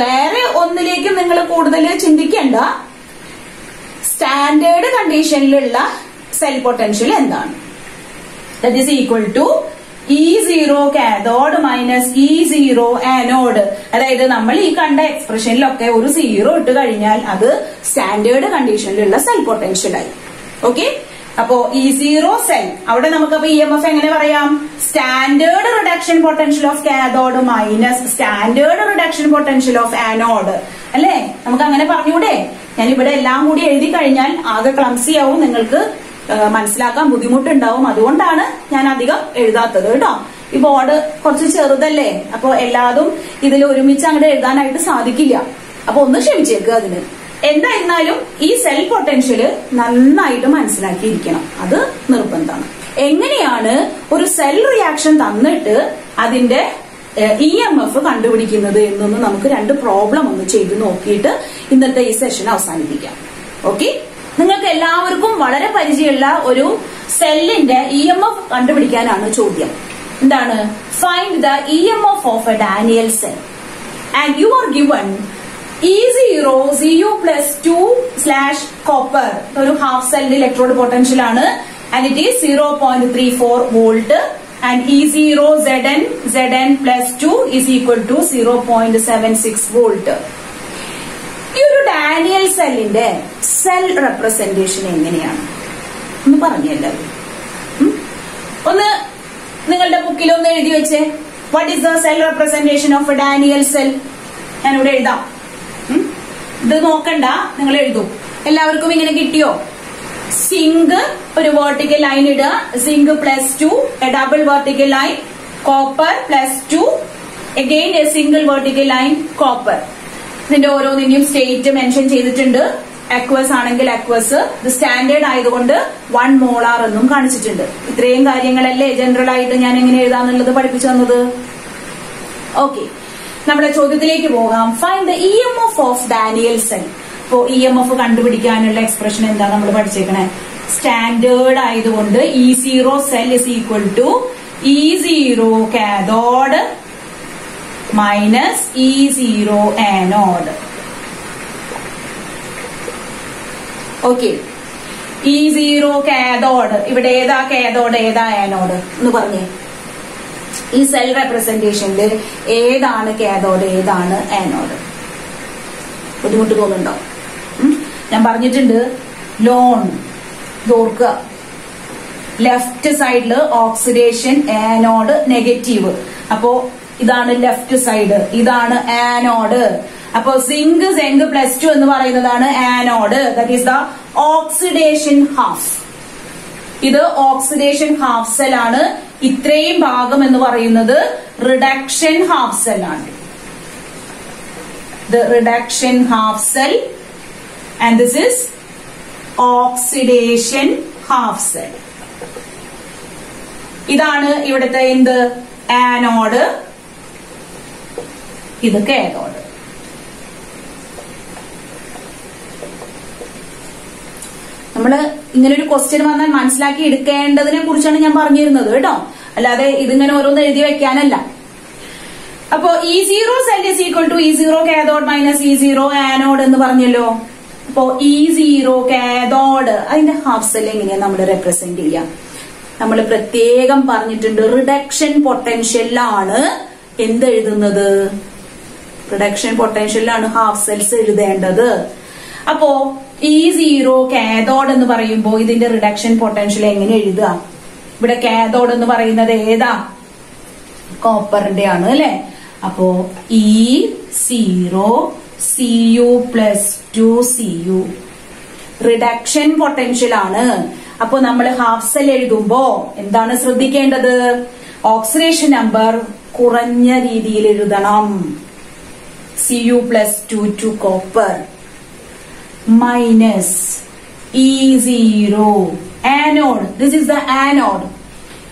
വേറെ ഒന്നിലേക്ക് നിങ്ങൾ കൂടുതൽ ചിന്തിക്കേണ്ട. സ്റ്റാൻഡേർഡ് കണ്ടീഷനിലുള്ള സെൽ പൊട്ടൻഷ്യൽ എന്താണ്? That is equal to E0 cathode minus E0 anode. അതായത് നമ്മൾ ഈ കണ്ട എക്സ്പ്രഷനിലൊക്കെ ഒരു 0 ഇട്ട് കഴിഞ്ഞാൽ അത് സ്റ്റാൻഡേർഡ് കണ്ടീഷനിലുള്ള സെൽ പൊട്ടൻഷ്യലായി. ഓക്കെ, അപ്പോ E0 സെൽ അവിടെ നമുക്കപ്പോ EMF എങ്ങനെ പറയാം? Standard reduction potential of cathode minus standard reduction potential of anode അല്ലേ? നമുക്ക് അങ്ങനെ പറഞ്ഞൂടെ? ഞാൻ ഇവിടെ എല്ലാം കൂടി എഴുതി കഴിഞ്ഞാൽ ആകെ ക്ലംസി ആവും, നിങ്ങൾക്ക് മനസ്സിലാക്കാൻ ബുദ്ധിമുട്ടുണ്ടാവും. അതുകൊണ്ടാണ് ഞാൻ അധികം എഴുതാത്തത് കേട്ടോ. ഈ ബോർഡ് കുറച്ച് ചെറുതല്ലേ, അപ്പൊ എല്ലാതും ഇതിൽ ഒരുമിച്ച് അങ്ങോട്ട് എഴുതാനായിട്ട് സാധിക്കില്ല. അപ്പൊ ഒന്ന് ക്ഷമിച്ചേക്കുക അതിന്. എന്തായിരുന്നാലും ഈ സെൽ പൊട്ടൻഷ്യല് നന്നായിട്ട് മനസ്സിലാക്കിയിരിക്കണം, അത് നിർബന്ധമാണ്. എങ്ങനെയാണ് ഒരു സെൽ റിയാക്ഷൻ തന്നിട്ട് അതിന്റെ EMF കണ്ടുപിടിക്കുന്നത് എന്നൊന്ന് നമുക്ക് 2 പ്രോബ്ലം ഒന്ന് ചെയ്ത് നോക്കിയിട്ട് ഇന്നത്തെ ഈ സെഷൻ അവസാനിപ്പിക്കാം. ഓക്കെ, നിങ്ങൾക്ക് എല്ലാവർക്കും വളരെ പരിചയമുള്ള ഒരു സെല്ലിന്റെ EMF കണ്ടുപിടിക്കാനാണ് ചോദ്യം. എന്താണ്? Find the EMF of A Daniel cell and you are given E0 Cu+2/copper. ഒരു ഹാഫ് സെല്ലിന്റെ ഇലക്ട്രോഡ് പൊട്ടൻഷ്യൽ ആണ് and it is 0.34 volt and E0 Zn+2 is equal to 0.76 volt. ഈ ഒരു ഡാനിയൽ സെല്ലിന്റെ സെൽ റെപ്രസെന്റേഷൻ എങ്ങനെയാണ് ഒന്ന് പറഞ്ഞെല്ലാവരും. ഒന്ന് നിങ്ങളുടെ ബുക്കിൽ ഒന്ന് എഴുതി വെച്ചേ. What is the cell representation of A Daniel cell? ഞാനിവിടെ എഴുതാം. ഇത് നോക്കണ്ട, നിങ്ങൾ എഴുതൂ. എല്ലാവർക്കും ഇങ്ങനെ കിട്ടിയോ? സിങ്ക് ഒരു വെർട്ടിക്കൽ ലൈൻ ഇടുക. Zinc +2, a double vertical line. Copper +2, again a single vertical line copper. ഇതിന്റെ ഓരോന്നിന്റെയും സ്റ്റേറ്റ് മെൻഷൻ ചെയ്തിട്ടുണ്ട്. അക്വസ് ആണെങ്കിൽ അക്വസ്, ഇത് സ്റ്റാൻഡേർഡ് ആയതുകൊണ്ട് 1 മോളാർ എന്നും കാണിച്ചിട്ടുണ്ട്. ഇത്രയും കാര്യങ്ങളല്ലേ ജനറൽ ആയിട്ട് ഞാൻ എങ്ങനെ എഴുതാന്നുള്ളത് പഠിപ്പിച്ചു തന്നത്. ഓക്കെ, നമ്മുടെ ചോദ്യത്തിലേക്ക് പോകാം. Find the EMF of Daniell cell. ഇപ്പോ EMF കണ്ടുപിടിക്കാനുള്ള എക്സ്പ്രഷൻ എന്താ നമ്മൾ പഠിച്ചേക്കണേ? സ്റ്റാൻഡേർഡ് ആയതുകൊണ്ട് E0 cell is equal to E0 cathode minus E0 anode. Okay, E0 cathode. ഇവിടെ ഏതാ കാഥോഡ് ഏതാ ആനോഡ് എന്ന് പറഞ്ഞേ. ഈ സെൽ റെപ്രസെന്റേഷനിൽ ഏതാണ് കാഥോഡ് ഏതാണ് ആനോഡ്? ബുദ്ധിമുട്ട് തോന്നുന്നുണ്ടോ? ഞാൻ പറഞ്ഞിട്ടുണ്ട് ലോൺ ഓർക്കുക. ലെഫ്റ്റ് സൈഡില് ഓക്സിഡേഷൻ, ആനോഡ് നെഗറ്റീവ്. അപ്പോ ഇതാണ് ലെഫ്റ്റ് സൈഡ്, ഇതാണ് ആനോഡ്. അപ്പോ സിങ്ക് +2 എന്ന് പറയുന്നതാണ് anode. That is the oxidation half. ഇത് ഓക്സിഡേഷൻ ഹാഫ് സെൽ ആണ്. ഇത്രയും ഭാഗം എന്ന് പറയുന്നത് റിഡക്ഷൻ ഹാഫ് സെൽ ആണ്. The reduction half cell and this is oxidation half cell. ഇതാണ് ഇവിടുത്തെ എന്ത്? ആനോഡ്, ഇത് കാഥോഡ്. നമ്മള് ഇങ്ങനെ ഒരു ക്വസ്റ്റ്യൻ വന്നാൽ മനസ്സിലാക്കി എടുക്കേണ്ടതിനെ കുറിച്ചാണ് ഞാൻ പറഞ്ഞിരുന്നത് കേട്ടോ. അല്ലാതെ ഇതിങ്ങനെ ഓരോന്ന് എഴുതി വെക്കാനല്ല. അപ്പോ E0 cell is equal to E0 cathode minus E0 anode എന്ന് പറഞ്ഞല്ലോ. അപ്പോ E0 കാഥോഡ് അതിന്റെ ഹാഫ് സെൽ എങ്ങനെയാ നമ്മൾ റെപ്രസെന്റ് ചെയ്യാം? നമ്മൾ പ്രത്യേകം പറഞ്ഞിട്ടുണ്ട്, റിഡക്ഷൻ പൊട്ടൻഷ്യലാണ് എന്തെഴുതുന്നത്? റിഡക്ഷൻ പൊട്ടൻഷ്യലാണ് ഹാഫ് സെൽസ് എഴുതേണ്ടത്. അപ്പോ E0 കാഥോഡ് എന്ന് പറയുമ്പോ ഇതിന്റെ റിഡക്ഷൻ പൊട്ടൻഷ്യൽ എങ്ങനെ എഴുതുക? ഇവിടെ കാഥോഡ് എന്ന് പറയുന്നത് ഏതാ? കോപ്പറിന്റെ ആണ് അല്ലെ? അപ്പോ E0 Cu+2Cu റിഡക്ഷൻ പൊട്ടൻഷ്യൽ ആണ്. അപ്പോ നമ്മൾ ഹാഫ് സെൽ എഴുതുമ്പോ എന്താണ് ശ്രദ്ധിക്കേണ്ടത്? ഓക്സിഡേഷൻ നമ്പർ കുറഞ്ഞ രീതിയിൽ എഴുതണം. Cu+2 to copper minus E0 anode. This is the anode.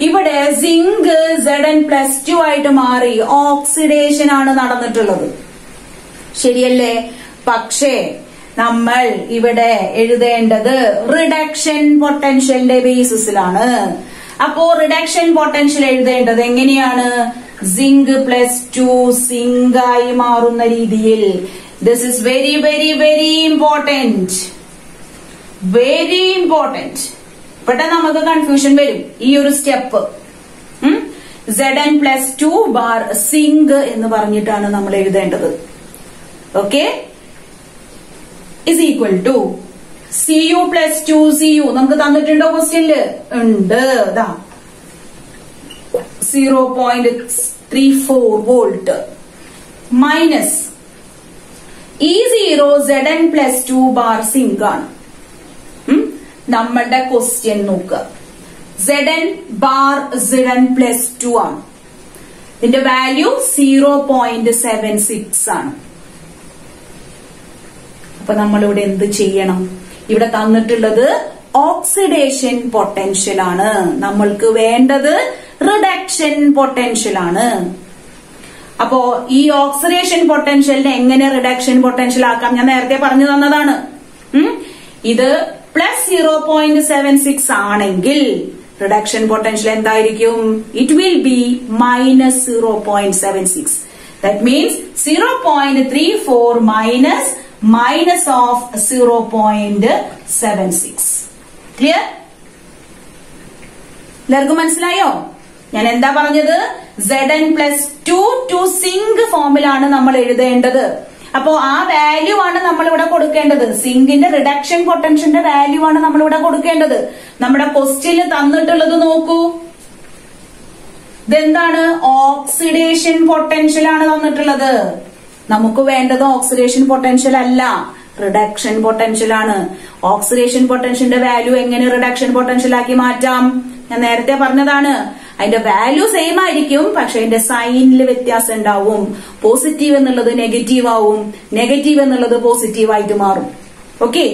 ഇവിടെ സിങ്ക് Zn+2 ആയിട്ട് മാറി ഓക്സിഡേഷൻ ആണ് നടന്നിട്ടുള്ളത്. ശരിയല്ലേ? പക്ഷേ നമ്മൾ ഇവിടെ എഴുതേണ്ടത് റിഡക്ഷൻ പൊട്ടൻഷ്യലിന്റെ ബേസിസിലാണ്. അപ്പോ റിഡക്ഷൻ പൊട്ടൻഷ്യൽ എഴുതേണ്ടത് എങ്ങനെയാണ്? സിങ്ക് പ്ലസ് 2 സിങ്ക് ആയി മാറുന്ന രീതിയിൽ. This is very very very important, very important. പെട്ടെന്ന് നമുക്ക് കൺഫ്യൂഷൻ വരും ഈ ഒരു step. Zn plus 2 bar zinc എന്ന് പറഞ്ഞിട്ടാണ് നമ്മൾ എഴുതേണ്ടത്. Okay, is equal to Cu plus 2 Cu നമുക്ക് തന്നിട്ടുണ്ടോ ക്വസ്റ്റ്യനില്? ഉണ്ട്. 0.34 volt minus E0 Zn plus 2 bar zinc ആണ്. നമ്മളുടെ ക്വസ്റ്റ്യൻ നോക്കുക. Zn ബാർ Zn പ്ലസ് 2 ആണ്. ഇതിന്റെ വാല്യൂ 0.76 ആണ്. അപ്പൊ നമ്മളിവിടെ എന്ത് ചെയ്യണം? ഇവിടെ തന്നിട്ടുള്ളത് ഓക്സിഡേഷൻ പൊട്ടൻഷ്യൽ ആണ്. നമ്മൾക്ക് വേണ്ടത് റിഡക്ഷൻ പൊട്ടൻഷ്യൽ ആണ്. അപ്പോ ഈ ഓക്സിഡേഷൻ പൊട്ടൻഷ്യലിനെ എങ്ങനെ റിഡക്ഷൻ പൊട്ടൻഷ്യൽ ആക്കാം? ഞാൻ നേരത്തെ പറഞ്ഞു തന്നതാണ്. ഇത് പ്ലസ് 0.76 ആണെങ്കിൽ റിഡക്ഷൻ പൊട്ടൻഷ്യൽ എന്തായിരിക്കും? It will B minus 0.76. That means 0.34 minus of 0.76. Clear? എല്ലാവർക്കും മനസ്സിലായോ ഞാൻ എന്താ പറഞ്ഞത്? Zn പ്ലസ് 2 സിങ്ക് ഫോമിലാണ് നമ്മൾ എഴുതേണ്ടത്. അപ്പോ ആ വാല്യൂ ആണ് നമ്മൾ ഇവിടെ കൊടുക്കേണ്ടത്. സിങ്കിന്റെ റിഡക്ഷൻ പൊട്ടൻഷ്യലിന്റെ വാല്യൂ ആണ് നമ്മൾ ഇവിടെ കൊടുക്കേണ്ടത്. നമ്മുടെ ക്വസ്റ്റ്യനിൽ തന്നിട്ടുള്ളത് നോക്കൂ. ഇതെന്താണ്? ഓക്സിഡേഷൻ പൊട്ടൻഷ്യൽ ആണ് തന്നിട്ടുള്ളത്. നമുക്ക് വേണ്ടത് ഓക്സിഡേഷൻ പൊട്ടൻഷ്യൽ അല്ല, റിഡക്ഷൻ പൊട്ടൻഷ്യൽ ആണ്. ഓക്സിഡേഷൻ പൊട്ടൻഷ്യലിന്റെ വാല്യൂ എങ്ങനെ റിഡക്ഷൻ പൊട്ടൻഷ്യൽ ആക്കി മാറ്റാം? ഞാൻ നേരത്തെ പറഞ്ഞതാണ്. അതിന്റെ വാല്യൂ സെയിം ആയിരിക്കും, പക്ഷെ അതിന്റെ സൈനിൽ വ്യത്യാസം ഉണ്ടാവും. പോസിറ്റീവ് എന്നുള്ളത് നെഗറ്റീവ് ആവും, നെഗറ്റീവ് എന്നുള്ളത് പോസിറ്റീവ് ആയിട്ട് മാറും. ഓക്കെ,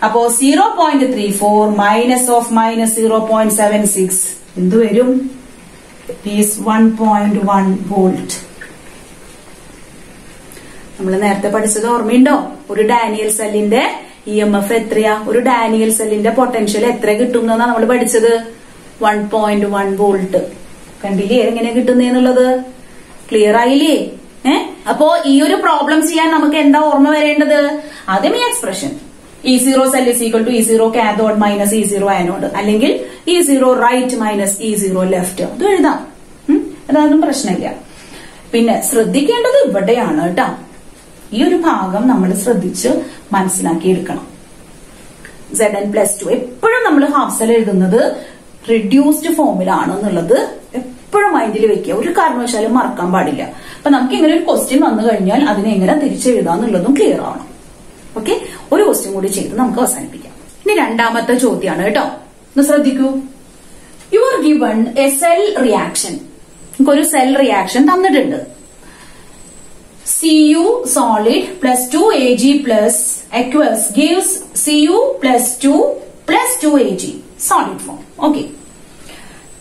അപ്പോ 0.34 മൈനസ് ഓഫ് മൈനസ് 0.76 എന്ത് വരും? Is 1.1 volt. നമ്മൾ നേരത്തെ പഠിച്ചത് ഓർമ്മയുണ്ടോ? ഒരു ഡാനിയൽ സെല്ലിന്റെ EMF എത്രയാ? ഒരു ഡാനിയൽ സെല്ലിന്റെ പൊട്ടൻഷ്യൽ എത്ര കിട്ടുമെന്നാണ് നമ്മൾ പഠിച്ചത്? 1.1 വോൾട്ട്. കണ്ടില്ലേ എങ്ങനെ കിട്ടുന്നേന്നുള്ളത്? ക്ലിയർ ആയില്ലേ? അപ്പോ ഈ ഒരു പ്രോബ്ലം ചെയ്യാൻ നമുക്ക് എന്താ ഓർമ്മ വരേണ്ടത്? ആദ്യം ഈ expression E0 cell is equal to E0 cathode minus E0 anode, അല്ലെങ്കിൽ E0 right minus E0 left. അത് എഴുതാം, അതൊന്നും പ്രശ്നമില്ല. പിന്നെ ശ്രദ്ധിക്കേണ്ടത് ഇവിടെയാണ് കേട്ടോ. ഈ ഒരു ഭാഗം നമ്മൾ ശ്രദ്ധിച്ച് മനസ്സിലാക്കിയെടുക്കണം. Zn പ്ലസ് 2 എപ്പോഴും നമ്മൾ ഹാഫ് സെൽ എഴുതുന്നത് റിഡ്യൂസ്ഡ് ഫോമിലാണ് എന്നുള്ളത് എപ്പോഴും മൈൻഡിൽ വെക്കുക. ഒരു കാരണവശാലും മറക്കാൻ പാടില്ല. അപ്പൊ നമുക്ക് ഇങ്ങനെ ഒരു ക്വസ്റ്റ്യൻ വന്നു കഴിഞ്ഞാൽ അതിനെ എങ്ങനെ തിരിച്ചെഴുതാന്നുള്ളതും ക്ലിയർ ആവണം. ഓക്കെ, ഒരു ക്വസ്റ്റ്യൻ കൂടി ചെയ്ത് നമുക്ക് അവസാനിപ്പിക്കാം. ഇനി രണ്ടാമത്തെ ചോദ്യമാണ് കേട്ടോ. ഒന്ന് ശ്രദ്ധിക്കൂ. You are given A cell reaction. നമുക്കൊരു സെൽ റിയാക്ഷൻ തന്നിട്ടുണ്ട്. Cu solid plus 2 Ag plus aqueous gives Cu plus 2 plus 2 Ag solid form. Okay.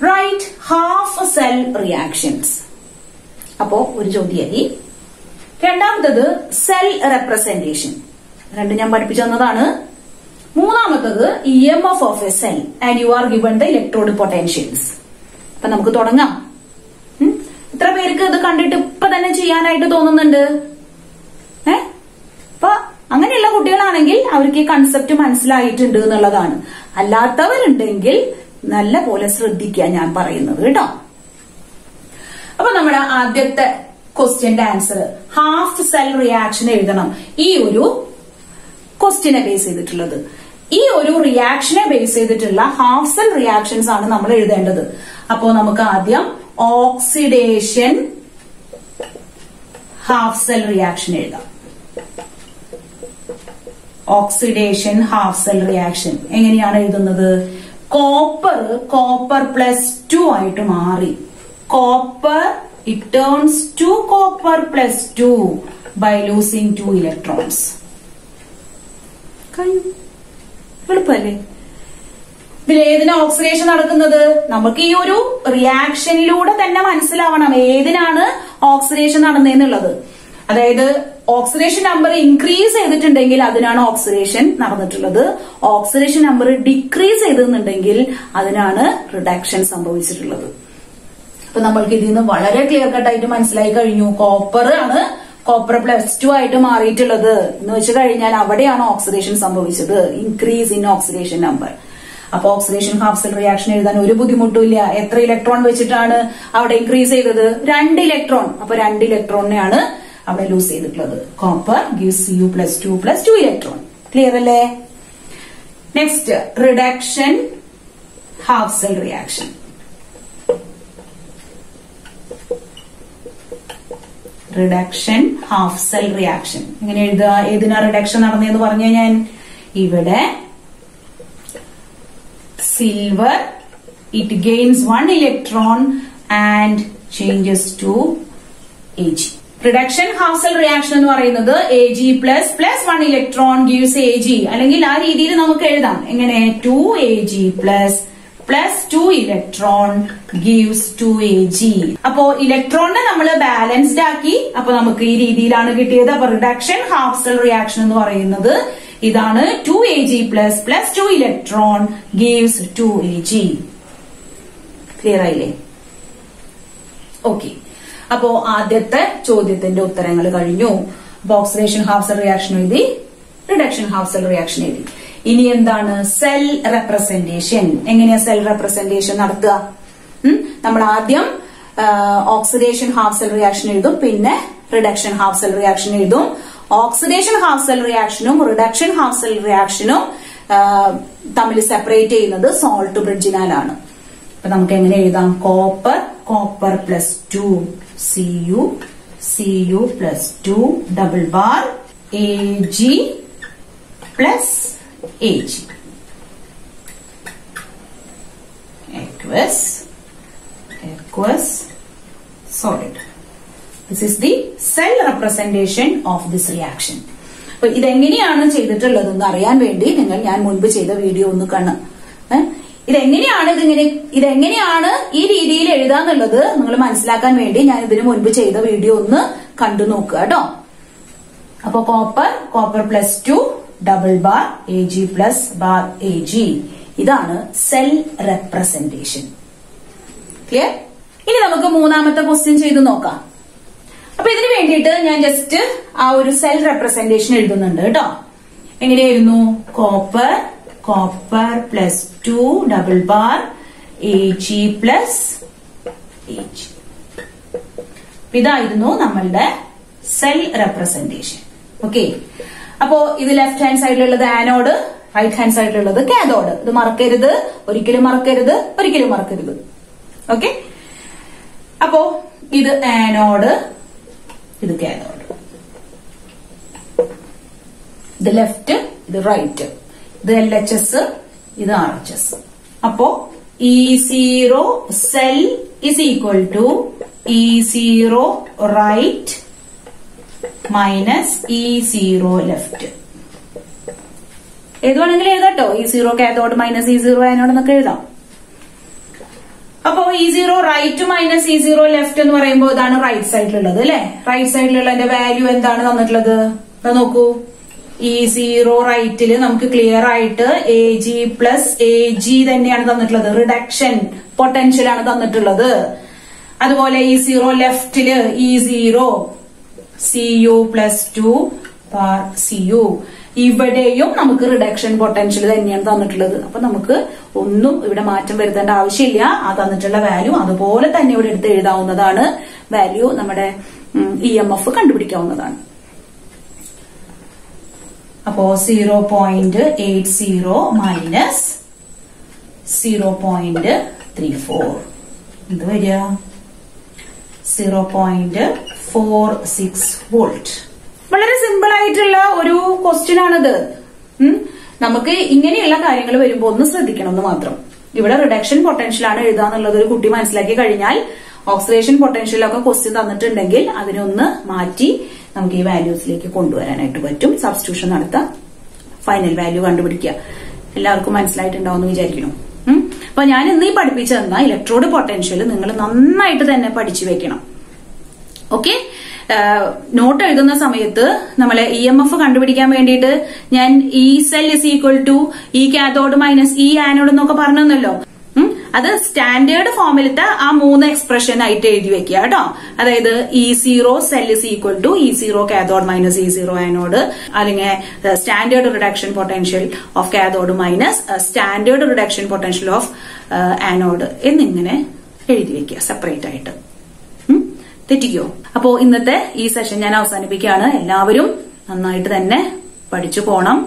Write half cell reactions. അപ്പോ ഒരു ചോദ്യമായി. രണ്ടാമത്തത് സെൽ റെപ്രസെന്റേഷൻ. രണ്ടും ഞാൻ പഠിപ്പിച്ചു തന്നതാണ്. മൂന്നാമത്തത് EMF of a cell and you are given the electrode potentials. അപ്പൊ നമുക്ക് തുടങ്ങാം. എത്ര പേർക്ക് ഇത് കണ്ടിട്ട് ഇപ്പൊ തന്നെ ചെയ്യാനായിട്ട് തോന്നുന്നുണ്ട്? അപ്പൊ അങ്ങനെയുള്ള കുട്ടികളാണെങ്കിൽ അവർക്ക് ഈ കൺസെപ്റ്റ് മനസ്സിലായിട്ടുണ്ട് എന്നുള്ളതാണ്. അല്ലാത്തവരുണ്ടെങ്കിൽ നല്ല പോലെ ശ്രദ്ധിക്കുക ഞാൻ പറയുന്നത് കേട്ടോ. അപ്പൊ നമ്മുടെ ആദ്യത്തെ ക്വസ്റ്റ്യന്റെ ആൻസർ ഹാഫ് സെൽ റിയാക്ഷൻ എഴുതണം. ഈ ഒരു ക്വസ്റ്റ്യനെ ബേസ് ചെയ്തിട്ടുള്ളത്, ഈ ഒരു റിയാക്ഷനെ ബേസ് ചെയ്തിട്ടുള്ള ഹാഫ് സെൽ റിയാക്ഷൻസ് ആണ് നമ്മൾ എഴുതേണ്ടത്. അപ്പോ നമുക്ക് ആദ്യം ഓക്സിഡേഷൻ ഹാഫ് സെൽ റിയാക്ഷൻ എഴുതാം. ഓക്സിഡേഷൻ ഹാഫ് സെൽ റിയാക്ഷൻ എങ്ങനെയാണ് എഴുതുന്നത്? കോപ്പർ പ്ലസ് 2 ആയിട്ട് മാറി. Copper it turns to copper plus 2 by losing 2 electrons. എളുപ്പല്ലേ? ഇതിൽ ഏതിനാ ഓക്സിഡേഷൻ നടക്കുന്നത്? നമുക്ക് ഈ ഒരു റിയാക്ഷനിലൂടെ തന്നെ മനസ്സിലാവണം ഏതിനാണ് ഓക്സിഡേഷൻ നടന്നതെന്നുള്ളത്. അതായത് ഓക്സിഡേഷൻ നമ്പർ ഇൻക്രീസ് ചെയ്തിട്ടുണ്ടെങ്കിൽ അതിനാണ് ഓക്സിഡേഷൻ നടന്നിട്ടുള്ളത്. ഓക്സിഡേഷൻ നമ്പർ ഡിക്രീസ് ചെയ്തിട്ടുണ്ടെങ്കിൽ അതിനാണ് റിഡക്ഷൻ സംഭവിച്ചിട്ടുള്ളത്. അപ്പൊ നമ്മൾക്ക് ഇതിൽ നിന്ന് വളരെ ക്ലിയർ കട്ട് ആയിട്ട് മനസ്സിലായി കഴിഞ്ഞു. കോപ്പർ ആണ് കോപ്പർ +2 ആയിട്ട് മാറിയിട്ടുള്ളത് എന്ന് വെച്ച് കഴിഞ്ഞാൽ അവിടെയാണ് ഓക്സിഡേഷൻ സംഭവിച്ചത്, ഇൻക്രീസ് ഇൻ ഓക്സിഡേഷൻ നമ്പർ. അപ്പൊ ഓക്സിഡേഷൻ ഹാഫ് സെൽ റിയാക്ഷൻ എഴുതാൻ ഒരു ബുദ്ധിമുട്ടില്ല. എത്ര ഇലക്ട്രോൺ വെച്ചിട്ടാണ് അവിടെ ഇൻക്രീസ് ചെയ്തത്? 2 ഇലക്ട്രോൺ. അപ്പൊ 2 ഇലക്ട്രോണിനെയാണ് അവിടെ ലൂസ് ചെയ്തിട്ടുള്ളത്. Copper gives Cu +2 +2 electron. Clear അല്ലേ? Next reduction half cell reaction. Reduction half cell reaction എങ്ങനെ എഴുതുക? ഏതിനാ റിഡക്ഷൻ നടന്നതെന്ന് പറഞ്ഞ ഞാൻ ഇവിടെ silver, it gains 1 electron and changes to Ag. Reduction half cell reaction എന്ന് പറയുന്നത് Ag plus 1 electron gives Ag. അല്ലെങ്കിൽ ആ രീതിയിൽ നമുക്ക് എഴുതാം. എങ്ങനെ? 2Ag plus 2 electron gives 2Ag. അപ്പോ ഇലക്ട്രോണിനെ നമ്മൾ ബാലൻസ്ഡ് ആക്കി. അപ്പൊ നമുക്ക് ഈ രീതിയിലാണ് കിട്ടിയത്. അപ്പൊ റിഡക്ഷൻ ഹാഫ് സെൽ റിയാക്ഷൻ എന്ന് പറയുന്നത് ഇതാണ്. 2Ag plus 2 electron gives 2Ag. Clear ആയില്ലേ? ഓക്കെ. അപ്പോ ആദ്യത്തെ ചോദ്യത്തിന്റെ ഉത്തരങ്ങൾ കഴിഞ്ഞു. അപ്പൊ ഓക്സിഡേഷൻ ഹാഫ് സെൽ റിയാക്ഷൻ എഴുതി, റിഡക്ഷൻ ഹാഫ് സെൽ റിയാക്ഷൻ എഴുതി. ഇനി എന്താണ് സെൽ റെപ്രസെന്റേഷൻ? എങ്ങനെയാ സെൽ റെപ്രസെന്റേഷൻ നടത്തുക? നമ്മൾ ആദ്യം ഓക്സിഡേഷൻ ഹാഫ് സെൽ റിയാക്ഷൻ എഴുതും, പിന്നെ റിഡക്ഷൻ ഹാഫ് സെൽ റിയാക്ഷൻ എഴുതും. ഓക്സിഡേഷൻ ഹാഫ് സെൽ റിയാക്ഷനും റിഡക്ഷൻ ഹാഫ് സെൽ റിയാക്ഷനും തമ്മിൽ സെപ്പറേറ്റ് ചെയ്യുന്നത് സോൾട്ട് ബ്രിഡ്ജിനാലാണ്. അപ്പൊ നമുക്ക് എങ്ങനെ എഴുതാം? Copper +2 Cu +2 double bar Ag plus Ag. Aqueous solid. This is the cell representation of this reaction. അപ്പൊ ഇതെങ്ങനെയാണ് ചെയ്തിട്ടുള്ളതെന്ന് അറിയാൻ വേണ്ടി ഞാൻ മുൻപ് ചെയ്ത വീഡിയോ ഒന്ന് കാണുക. ഇതെങ്ങനെയാണ് ഈ രീതിയിൽ എഴുതാന്നുള്ളത് നിങ്ങൾ മനസ്സിലാക്കാൻ വേണ്ടി ഞാൻ ഇതിനു മുൻപ് ചെയ്ത വീഡിയോ ഒന്ന് കണ്ടു നോക്കുക കേട്ടോ. അപ്പൊ copper +2 double bar Ag plus bar Ag. ഇതാണ് സെൽ റെപ്രസെന്റേഷൻ. ക്ലിയർ? ഇനി നമുക്ക് മൂന്നാമത്തെ ക്വസ്റ്റ്യൻ ചെയ്ത് നോക്കാം. അപ്പൊ ഇതിന് വേണ്ടിയിട്ട് ഞാൻ ജസ്റ്റ് ആ ഒരു സെൽ റെപ്രസെന്റേഷൻ എഴുതുന്നുണ്ട് കേട്ടോ. എങ്ങനെയായിരുന്നു? Copper +2 double bar Ag plus Ag. ഇതായിരുന്നു നമ്മളുടെ സെൽ റെപ്രസെന്റേഷൻ. ഓക്കെ. അപ്പോ ഇത് ലെഫ്റ്റ് ഹാൻഡ് സൈഡിലുള്ളത് ആനോഡ്, റൈറ്റ് ഹാൻഡ് സൈഡിലുള്ളത് കാഥോഡ്. ഇത് മറക്കരുത്, ഒരിക്കലും മറക്കരുത്. ഓക്കെ. അപ്പോ ഇത് ആനോഡ്, ഇത് കാഥോഡ്. ഇത് ലെഫ്റ്റ്, ഇത് റൈറ്റ്. ഇത് LHS, ഇത് RHS. അപ്പോ E0 cell is equal to E0 right minus E0 left. ഏത് വേണമെങ്കിലും എഴുതാട്ടോ. E0 cathode minus E0 anode എന്നൊക്കെ എഴുതാം. അപ്പോ E0 right minus E0 left എന്ന് പറയുമ്പോൾ ഇതാണ് റൈറ്റ് സൈഡിലുള്ളത് അല്ലെ. റൈറ്റ് സൈഡിലുള്ളതിന്റെ വാല്യൂ എന്താണ് തന്നിട്ടുള്ളത്? നോക്കൂ. E0 റൈറ്റില് നമുക്ക് ക്ലിയർ ആയിട്ട് Ag പ്ലസ് Ag തന്നെയാണ് തന്നിട്ടുള്ളത്. റിഡക്ഷൻ പൊട്ടൻഷ്യൽ ആണ് തന്നിട്ടുള്ളത്. അതുപോലെ E0 ലെഫ്റ്റില് E0 Cu +2 bar Cu. ഇവിടെയും നമുക്ക് റിഡക്ഷൻ പൊട്ടൻഷ്യൽ തന്നെയാണ് തന്നിട്ടുള്ളത്. അപ്പൊ നമുക്ക് ഒന്നും ഇവിടെ മാറ്റം വരുത്തേണ്ട ആവശ്യമില്ല. ആ തന്നിട്ടുള്ള വാല്യൂ അതുപോലെ തന്നെ ഇവിടെ എടുത്ത് എഴുതാവുന്നതാണ്. വാല്യൂ നമ്മുടെ EMF കണ്ടുപിടിക്കാവുന്നതാണ്. അപ്പോ 0.80 മൈനസ് 0.34 എന്ത് വരിക? 0.46 വോൾട്ട്. വളരെ സിമ്പിൾ ആയിട്ടുള്ള ഒരു ക്വസ്റ്റ്യൻ ആണിത്. നമുക്ക് ഇങ്ങനെയുള്ള കാര്യങ്ങൾ വരുമ്പോൾ ഒന്ന് ശ്രദ്ധിക്കണം എന്ന് മാത്രം. ഇവിടെ റിഡക്ഷൻ പൊട്ടൻഷ്യൽ ആണ് എഴുതാന്നുള്ളത് ഒരു കുട്ടി മനസ്സിലാക്കി കഴിഞ്ഞാൽ ഓക്സിഡേഷൻ പൊട്ടൻഷ്യലൊക്കെ ക്വസ്റ്റ്യൻ തന്നിട്ടുണ്ടെങ്കിൽ അതിനൊന്ന് മാറ്റി നമുക്ക് ഈ വാല്യൂസിലേക്ക് കൊണ്ടുവരാനായിട്ട് പറ്റും. സബ്സ്റ്റിറ്റ്യൂഷൻ നടത്താം, ഫൈനൽ വാല്യൂ കണ്ടുപിടിക്കുക. എല്ലാവർക്കും മനസ്സിലായിട്ടുണ്ടാവും എന്ന് വിചാരിക്കണം. അപ്പൊ ഞാൻ ഇന്ന് ഈ പഠിപ്പിച്ചു തന്ന ഇലക്ട്രോഡ് പൊട്ടൻഷ്യൽ നിങ്ങൾ നന്നായിട്ട് തന്നെ പഠിച്ചു വെക്കണം. ഓക്കെ. നോട്ട് എഴുതുന്ന സമയത്ത് നമ്മളെ EMF കണ്ടുപിടിക്കാൻ വേണ്ടിയിട്ട് ഞാൻ E cell is equal to E cathode minus E anode എന്നൊക്കെ പറഞ്ഞല്ലോ. അത് സ്റ്റാൻഡേർഡ് ഫോമിലത്തെ ആ 3 എക്സ്പ്രഷൻ ആയിട്ട് എഴുതി വെക്കുക കേട്ടോ. അതായത് E0 cell is equal to E0 cathode minus E0 anode, അല്ലെങ്കിൽ standard reduction potential of cathode minus standard reduction potential of anode എന്നിങ്ങനെ എഴുതി വെക്കുക സെപ്പറേറ്റ് ആയിട്ട്. തെറ്റിക്കോ? അപ്പോ ഇന്നത്തെ ഈ സെഷൻ ഞാൻ അവസാനിപ്പിക്കുകയാണ്. എല്ലാവരും നന്നായിട്ട് തന്നെ പഠിച്ചു പോണം,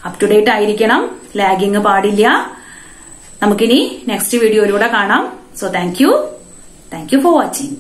അപ് ടു ഡേറ്റ് ആയിരിക്കണം, ലാഗിങ് പാടില്ല. നമുക്കിനി നെക്സ്റ്റ് വീഡിയോയിലൂടെ കാണാം. So thank you for watching.